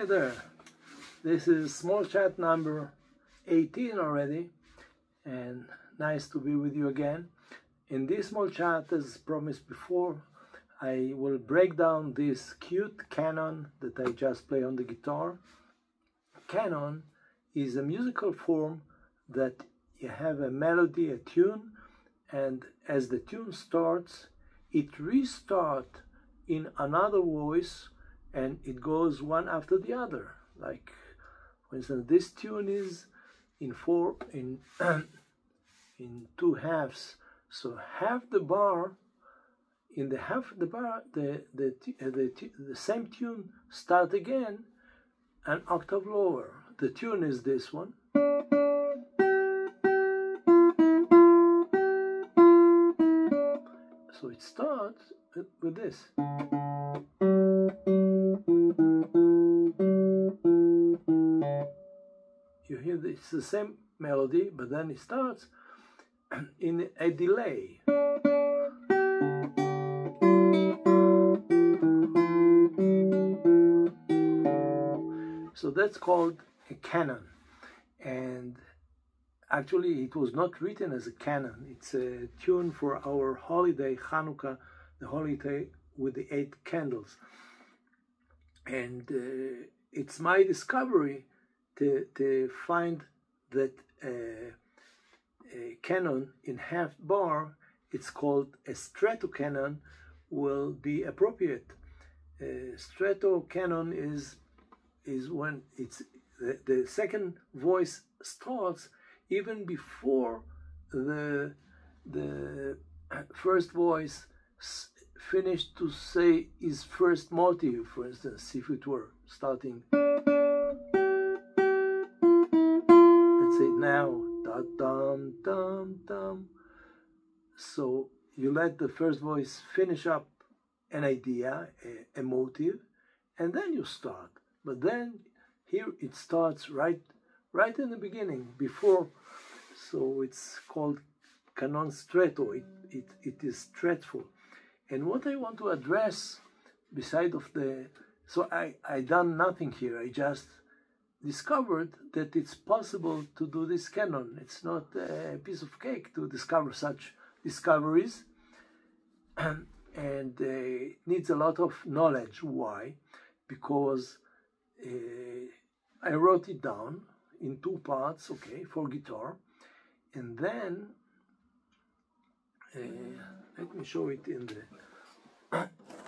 Hi there, this is small chat number 18 already, and nice to be with you again. In this small chat, as promised before, I will break down this cute canon that I just play on the guitar. Canon is a musical form that you have a melody, a tune, and as the tune starts, it restarts in another voice, and it goes one after the other. Like, for instance, this tune is in two halves. So half the bar, in the half of the bar, the same tune start again an octave lower. The tune is this one. So it starts with this. You hear it's the same melody, but then it starts in a delay. So that's called a canon. And actually, it was not written as a canon. It's a tune for our holiday, Hanukkah, the holiday with the 8 candles. And it's my discovery to find that a canon in half bar, it's called a stretto canon, will be appropriate. Stretto canon is when it's the second voice starts even before the first voice finished to say his first motive. For instance, if it were starting, let's say now, da dum dum dum. So you let the first voice finish up an idea, a motive, and then you start. But then here it starts right in the beginning, before. So it's called canon stretto. It is stretful. And what I want to address, beside of the, so I done nothing here. I just discovered that it's possible to do this canon. It's not a piece of cake to discover such discoveries, and it needs a lot of knowledge. Why? Because I wrote it down in 2 parts, okay, for guitar, and then let me show it in the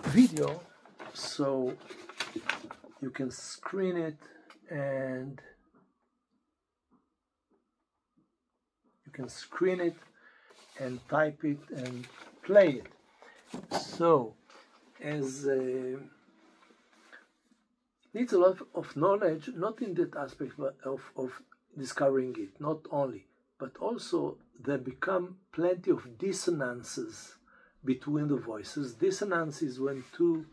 video so you can screen it and type it and play it. So as needs a lot of knowledge, not in that aspect, but of discovering it, not only, but also there become plenty of dissonances between the voices. Dissonance is when two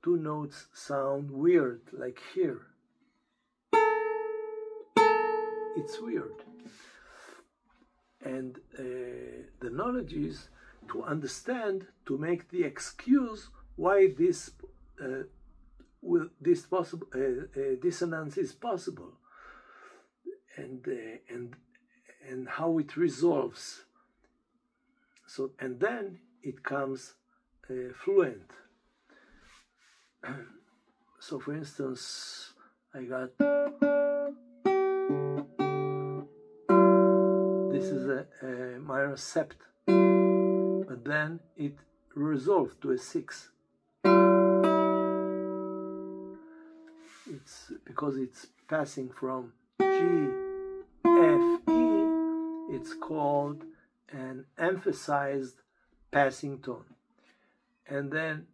notes sound weird, like here. It's weird. And the knowledge is to understand, to make the excuse why this possible dissonance is possible, and how it resolves. So, and then it comes fluent. So, for instance, I got this is a minor sept, but then it resolved to a 6. It's because it's passing from G, F, E. It's called an emphasized passing tone, and then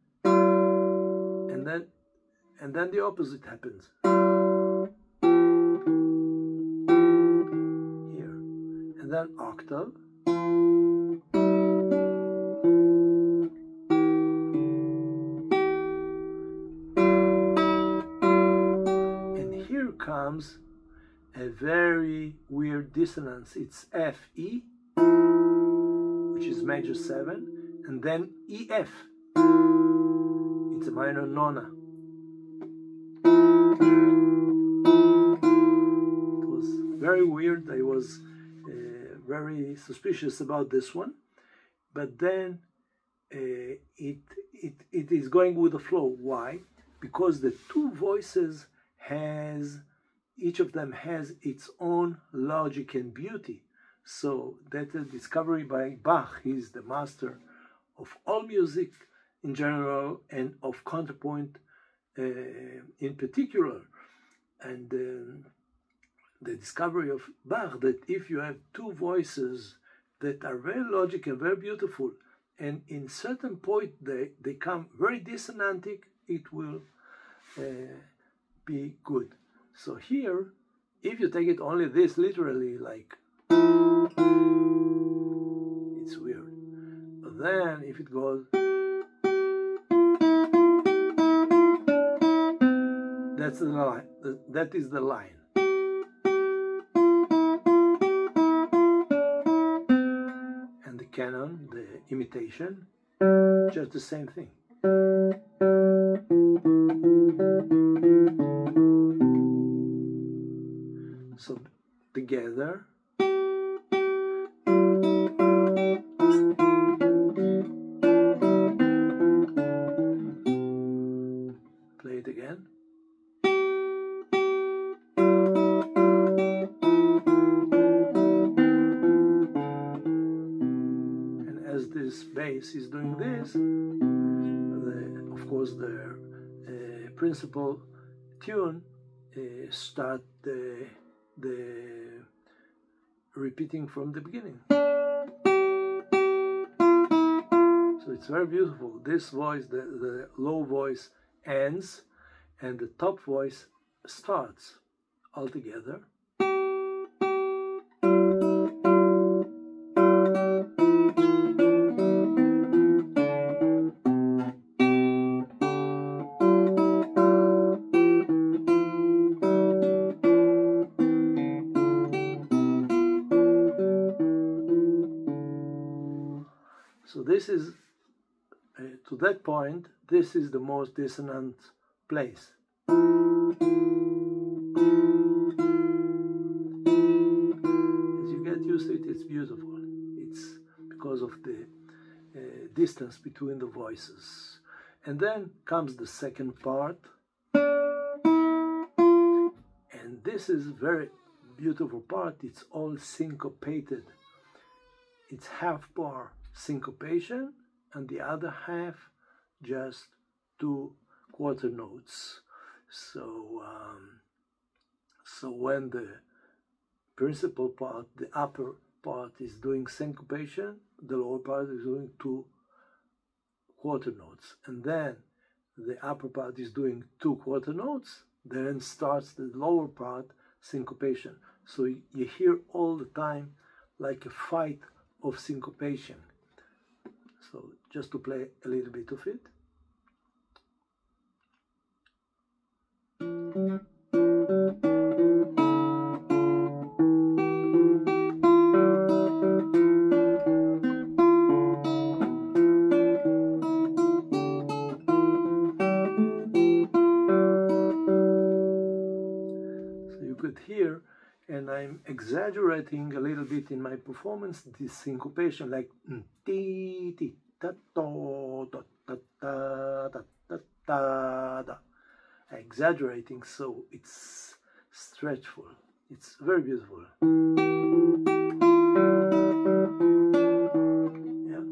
the opposite happens here, and then octave, and here comes a very weird dissonance. It's F, E, which is major 7, and then E, F. It's a minor nona. very weird. I was very suspicious about this one, but then it is going with the flow. Why? Because the two voices each of them has its own logic and beauty. So that's a discovery by Bach. He's the master of all music in general and of counterpoint in particular. And the discovery of Bach, that if you have two voices that are very logical and very beautiful, and in certain point they come very dissonantic, it will be good. So here, if you take it only this literally, like, it's weird. But then if it goes, that's the line. That is the line. And the canon, the imitation, just the same thing. So together. Play it again. And as this bass is doing this, of course the principal tune start the repeating from the beginning. So it's very beautiful. This voice, the low voice ends and the top voice starts all together. So this is, to that point, this is the most dissonant place. As you get used to it, it's beautiful. It's because of the distance between the voices. And then comes the second part. And this is a very beautiful part. It's all syncopated. It's half bar syncopation and the other half just two quarter notes. So when the principal part, the upper part is doing syncopation, the lower part is doing two quarter notes, and then the upper part is doing two quarter notes, then starts the lower part syncopation. So you hear all the time like a fight of syncopation. So just to play a little bit of it. So you could hear, and I'm exaggerating a little bit in my performance, this syncopation, like ti ti ta to ta ta ta ta ta ta ta. Exaggerating, so it's stretchful. It's very beautiful. Yeah.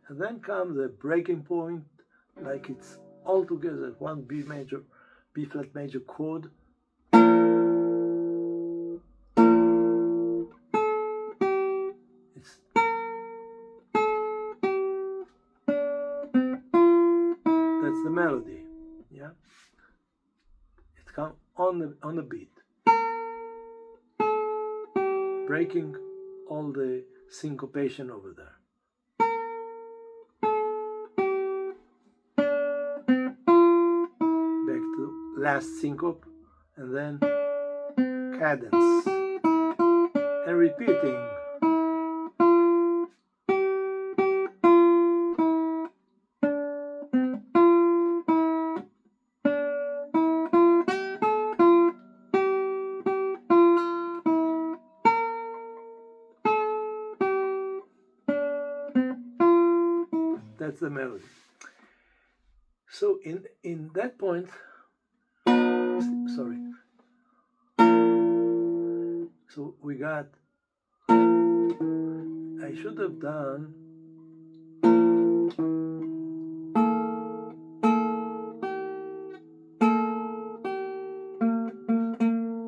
And then comes the breaking point, like it's all together, one B flat major chord. That's the melody, yeah. It comes on the beat, breaking all the syncopation over there. Back to last syncope, and then cadence, and repeating. that's the melody. So in that point, sorry. So we got, I should have done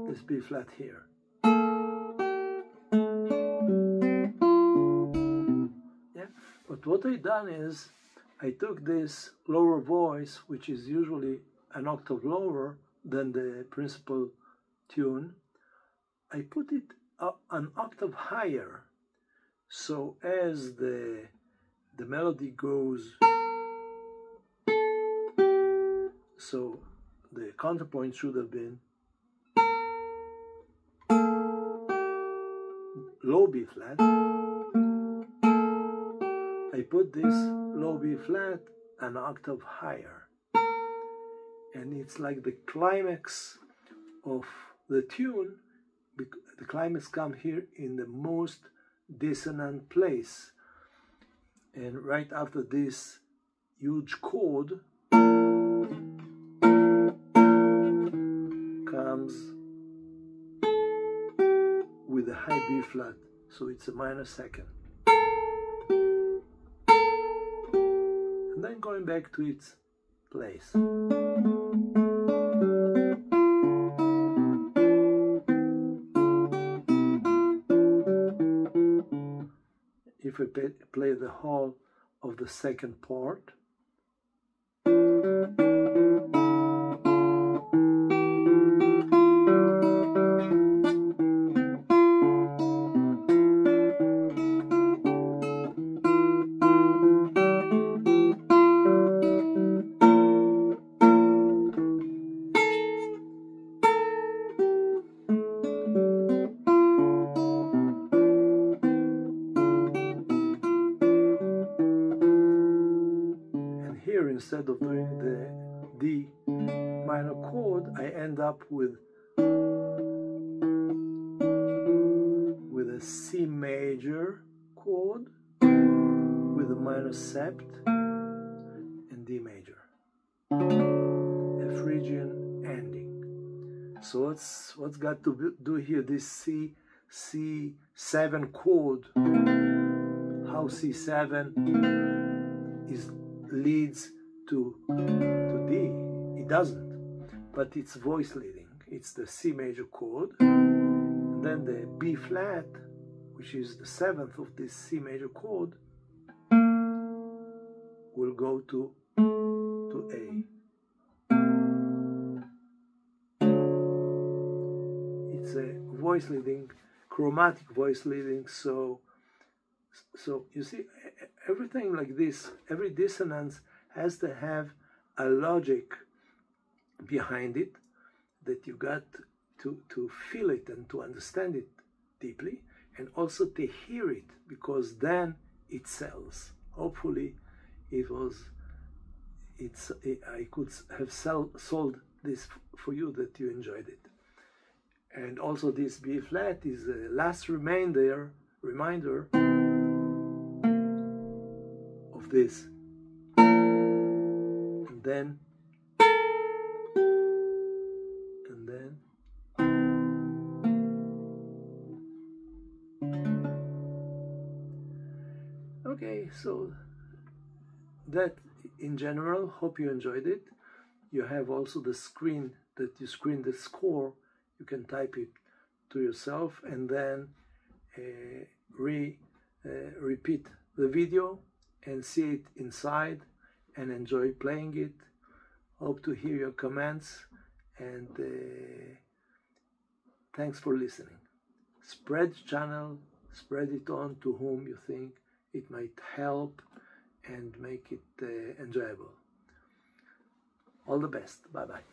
this B flat here. Yeah, but what I done is I took this lower voice, which is usually an octave lower than the principal tune. I put it up an octave higher, so as the melody goes, so the counterpoint should have been low B flat. I put this low B flat an octave higher, and it's like the climax of the tune. The climax comes here in the most dissonant place, and right after this huge chord comes with a high B flat, so it's a minor second, and then going back to its place. If we play the whole of the second part, instead of doing the D minor chord, I end up with a C major chord with a minor sept and D major, a Phrygian ending. So what's got to do here? This C7 chord, how C7 leads to D. It doesn't, but it's voice leading. It's the C major chord, and then the B flat, which is the seventh of this C major chord, will go to A. It's a voice leading, chromatic voice leading. So you see, everything like this, every dissonance has to have a logic behind it that you got to feel it and to understand it deeply, and also to hear it, because then it sells. Hopefully I could have sold this for you, that you enjoyed it. And also this B flat is the last reminder of this. And then okay, so that in general, hope you enjoyed it. You have also the screen that you screen the score. You can type it to yourself and then repeat the video and see it inside and enjoy playing it. Hope to hear your comments, and thanks for listening. Spread the channel, spread it on to whom you think it might help and make it enjoyable. All the best. Bye-bye.